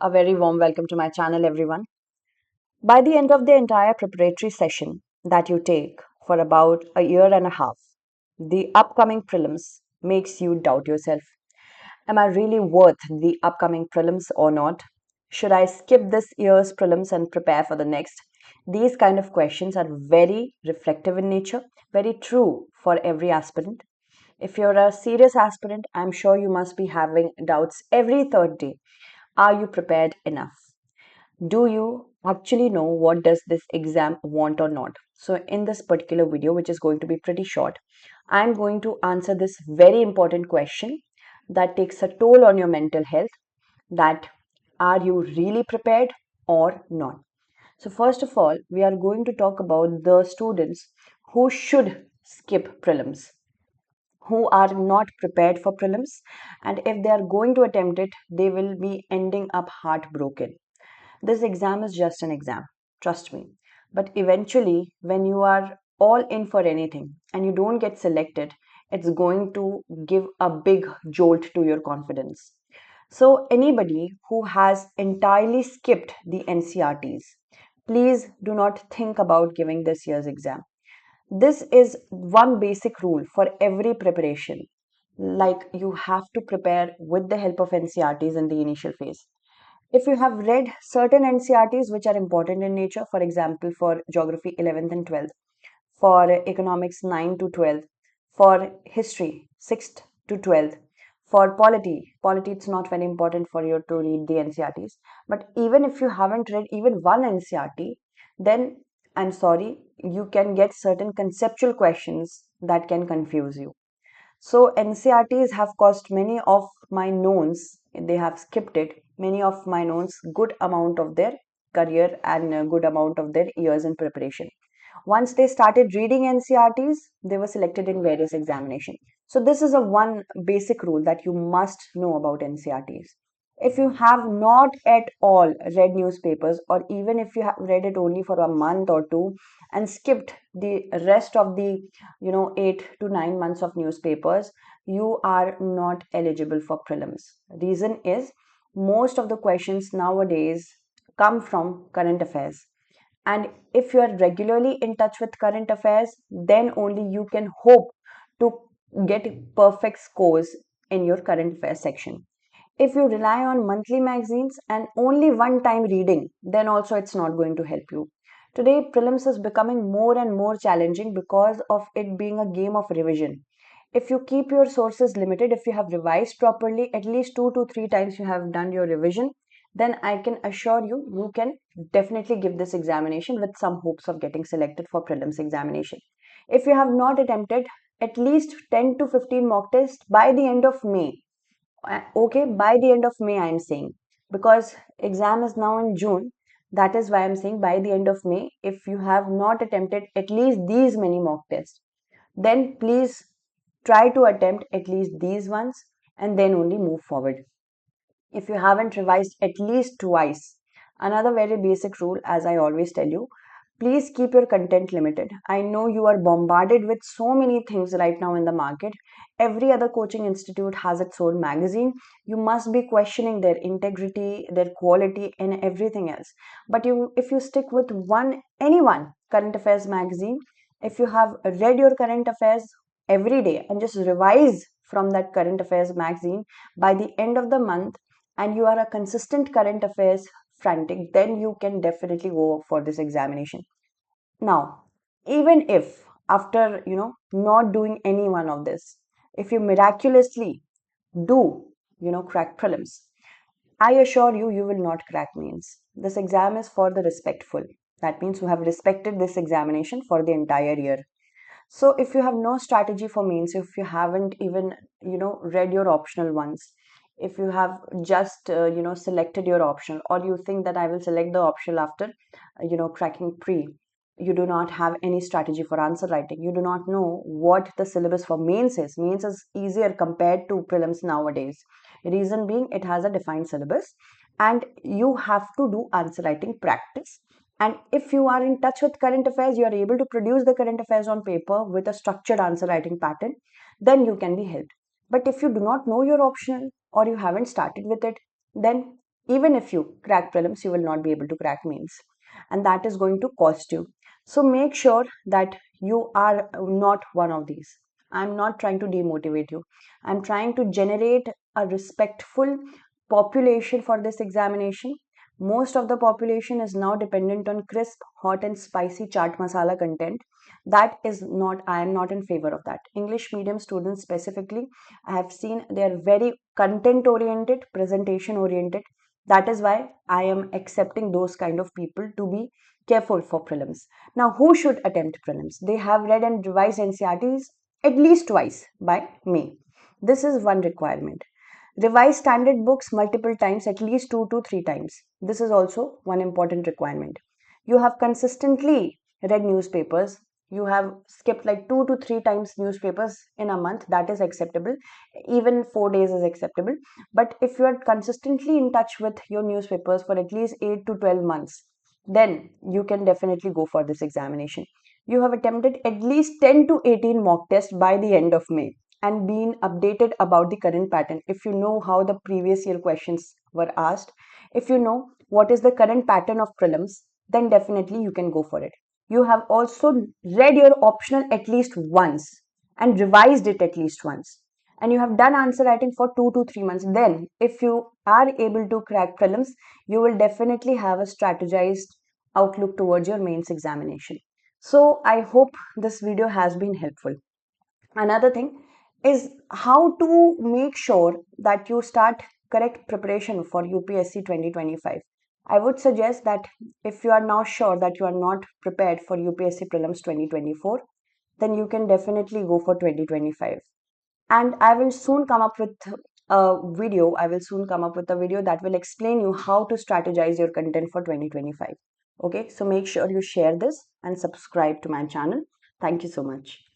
A very warm welcome to my channel, everyone. By the end of the entire preparatory session that you take for about a year and a half, the upcoming prelims makes you doubt yourself. Am I really worth the upcoming prelims or not? Should I skip this year's prelims and prepare for the next? These kind of questions are very reflective in nature, very true for every aspirant. If you're a serious aspirant, I'm sure you must be having doubts every third day. Are you prepared enough? Do you actually know what does this exam want or not? So in this particular video, which is going to be pretty short, I'm going to answer this very important question that takes a toll on your mental health, that are you really prepared or not? So first of all, we are going to talk about the students who should skip prelims, who are not prepared for prelims, and if they are going to attempt it, they will be ending up heartbroken. This exam is just an exam, trust me. But eventually, when you are all in for anything and you don't get selected, it's going to give a big jolt to your confidence. So, anybody who has entirely skipped the NCRTs, please do not think about giving this year's exam. This is one basic rule for every preparation. Like you have to prepare with the help of NCRTs in the initial phase. If you have read certain NCRTs which are important in nature, for example, for geography 11th and 12th, for economics 9 to 12th, for history 6th to 12th, for polity it's not very important for you to read the NCRTs. But even if you haven't read even one NCRT, then I'm sorry, you can get certain conceptual questions that can confuse you. So NCRTs have cost many of my knowns, they have skipped it, many of my knowns good amount of their career and a good amount of their years in preparation. Once they started reading NCRTs, they were selected in various examinations. So this is a one basic rule that you must know about NCRTs. If you have not at all read newspapers, or even if you have read it only for a month or two and skipped the rest of the 8 to 9 months of newspapers, you are not eligible for prelims. Reason is most of the questions nowadays come from current affairs, and if you are regularly in touch with current affairs, then only you can hope to get perfect scores in your current affairs section. If you rely on monthly magazines and only one time reading, then also it's not going to help you. Today, prelims is becoming more and more challenging because of it being a game of revision. If you keep your sources limited, if you have revised properly, at least 2 to 3 times you have done your revision, then I can assure you, you can definitely give this examination with some hopes of getting selected for prelims examination. If you have not attempted at least 10 to 15 mock tests by the end of May, okay, by the end of May, I am saying, because exam is now in June. That is why I'm saying by the end of May, if you have not attempted at least these many mock tests, then please try to attempt at least these ones and then only move forward. If you haven't revised at least twice, another very basic rule, as I always tell you, please keep your content limited. I know you are bombarded with so many things right now in the market. Every other coaching institute has its own magazine. You must be questioning their integrity, their quality, and everything else. But if you stick with anyone current affairs magazine, if you have read your current affairs every day and just revise from that current affairs magazine by the end of the month, and you are a consistent current affairs frantic, then you can definitely go for this examination. Now, even if after not doing any one of this, if you miraculously do crack prelims, I assure you, you will not crack mains. This exam is for the respectful. That means you have respected this examination for the entire year. So if you have no strategy for mains, if you haven't even read your optional ones, if you have just selected your optional, or you think that I will select the optional after cracking pre, you do not have any strategy for answer writing. You do not know what the syllabus for mains is. Mains is easier compared to prelims nowadays. Reason being, it has a defined syllabus and you have to do answer writing practice. And if you are in touch with current affairs, you are able to produce the current affairs on paper with a structured answer writing pattern, then you can be helped. But if you do not know your optional or you haven't started with it, then Even if you crack prelims, you will not be able to crack mains, and that is going to cost you. So make sure that you are not one of these. I'm not trying to demotivate you. I'm trying to generate a respectful population for this examination. Most of the population is now dependent on crisp, hot, and spicy chaat masala content. That is not, I am not in favor of that. English medium students specifically, I have seen they are very content oriented, presentation oriented. That is why I am accepting those kind of people to be careful for prelims. Now, who should attempt prelims? They have read and revised NCRTs at least twice by May. This is one requirement. Revise standard books multiple times, at least 2 to 3 times. This is also one important requirement. You have consistently read newspapers. You have skipped like 2 to 3 times newspapers in a month. That is acceptable. Even 4 days is acceptable. But if you are consistently in touch with your newspapers for at least 8 to 12 months, then you can definitely go for this examination. You have attempted at least 10 to 18 mock tests by the end of May and been updated about the current pattern. If you know how the previous year questions were asked, if you know what is the current pattern of prelims, then definitely you can go for it. You have also read your optional at least once and revised it at least once. And you have done answer writing for 2 to 3 months. Then, if you are able to crack prelims, you will definitely have a strategized outlook towards your mains examination. So, I hope this video has been helpful. Another thing is how to make sure that you start correct preparation for UPSC 2025. I would suggest that if you are now sure that you are not prepared for UPSC Prelims 2024, then you can definitely go for 2025. And I will soon come up with a video that will explain you how to strategize your content for 2025. Okay, so make sure you share this and subscribe to my channel. Thank you so much.